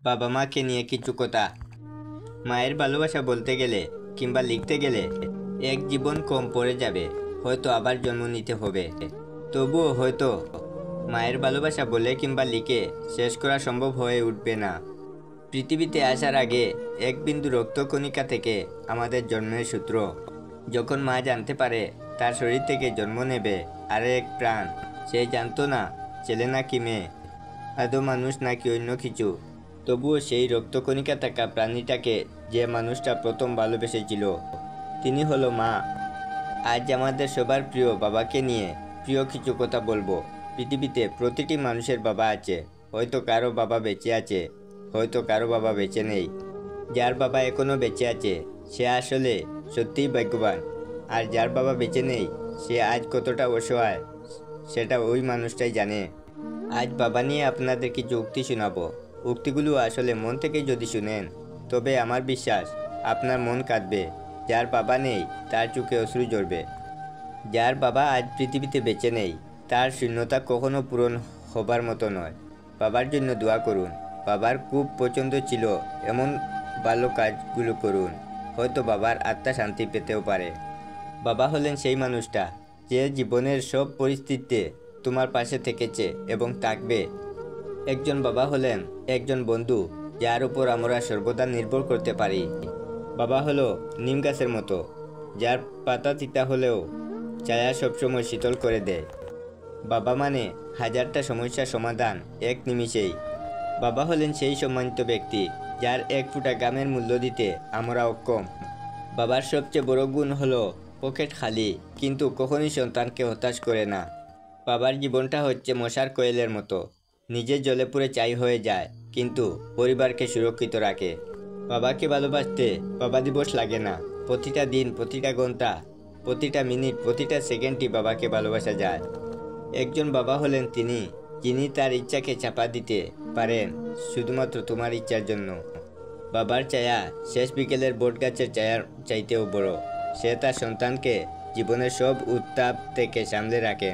বাবা মাকে নিয়ে কিছু কথা। মায়ের ভালোবাসা বলতে গেলে কিংবা লিখতে গেলে এক জীবন কম পড়ে যাবে, হয়তো আবার জন্ম নিতে হবে। তবুও হয়তো মায়ের ভালোবাসা বলে কিংবা লিখে শেষ করা সম্ভব হয়ে উঠবে না। পৃথিবীতে আসার আগে এক বিন্দু রক্তকণিকা থেকে আমাদের জন্মের সূত্র। যখন মা জানতে পারে তার শরীর থেকে জন্ম নেবে আরেক প্রাণ, সে জানতো না ছেলে নাকি মেয়ে, আদৌ মানুষ নাকি অন্য কিছু। তবুও সেই রক্তকণিকা থাকা প্রাণীটাকে যে মানুষটা প্রথম ভালোবেসেছিল, তিনি হলো মা। আজ আমাদের সবার প্রিয় বাবাকে নিয়ে প্রিয় কিছু কথা বলবো। পৃথিবীতে প্রতিটি মানুষের বাবা আছে, হয়তো কারো বাবা বেঁচে আছে, হয়তো কারো বাবা বেঁচে নেই। যার বাবা এখনো বেঁচে আছে সে আসলে সত্যিই ভাগ্যবান। আর যার বাবা বেঁচে নেই সে আজ কতটা অসহায় সেটা ওই মানুষটাই জানে। আজ বাবা নিয়ে আপনাদের কিছু উক্তি শোনাবো। উক্তিগুলো আসলে মন থেকে যদি শুনেন তবে আমার বিশ্বাস আপনার মন কাঁদবে। যার বাবা নেই তার চোখে অশ্রু ঝরবে। যার বাবা আজ পৃথিবীতে বেঁচে নেই তার শূন্যতা কখনো পূরণ হবার মতো নয়। বাবার জন্য দোয়া করুন। বাবার খুব পছন্দ ছিল এমন ভালো কাজগুলো করুন, হয়তো বাবার আত্মা শান্তি পেতেও পারে। বাবা হলেন সেই মানুষটা যে জীবনের সব পরিস্থিতিতে তোমার পাশে থেকেছে এবং থাকবে। একজন বাবা হলেন একজন বন্ধু যার উপর আমরা সর্বদা নির্ভর করতে পারি। বাবা হলো নিম গাছের মতো, যার পাতা তিতা হলেও ছায়া সবসময় শীতল করে দেয়। বাবা মানে হাজারটা সমস্যার সমাধান এক নিমিষেই। বাবা হলেন সেই সম্মানিত ব্যক্তি যার এক ফোঁটা ঘামের মূল্য দিতে আমরা অক্ষম। বাবার সবচেয়ে বড় গুণ হলো পকেট খালি কিন্তু কখনোই সন্তানকে হতাশ করে না। বাবার জীবনটা হচ্ছে মশার কোয়েলের মতো, নিজে জ্বলে পুড়ে ছাই হয়ে যায় কিন্তু পরিবারকে সুরক্ষিত রাখে। বাবাকে ভালোবাসতে বাবা দিবস লাগে না। প্রতিটা দিন, প্রতিটা ঘন্টা, প্রতিটা মিনিট, প্রতিটা সেকেন্ডই বাবাকে ভালোবাসা যায়। একজন বাবা হলেন তিনি যিনি তার ইচ্ছাকে চাপা দিতে পারেন শুধুমাত্র তোমার ইচ্ছার জন্য। বাবার ছায়া শেষ বিকেলের বটগাছের ছায়ার চাইতেও বড়। সে তার সন্তানকে জীবনের সব উত্তাপ থেকে সামলে রাখে।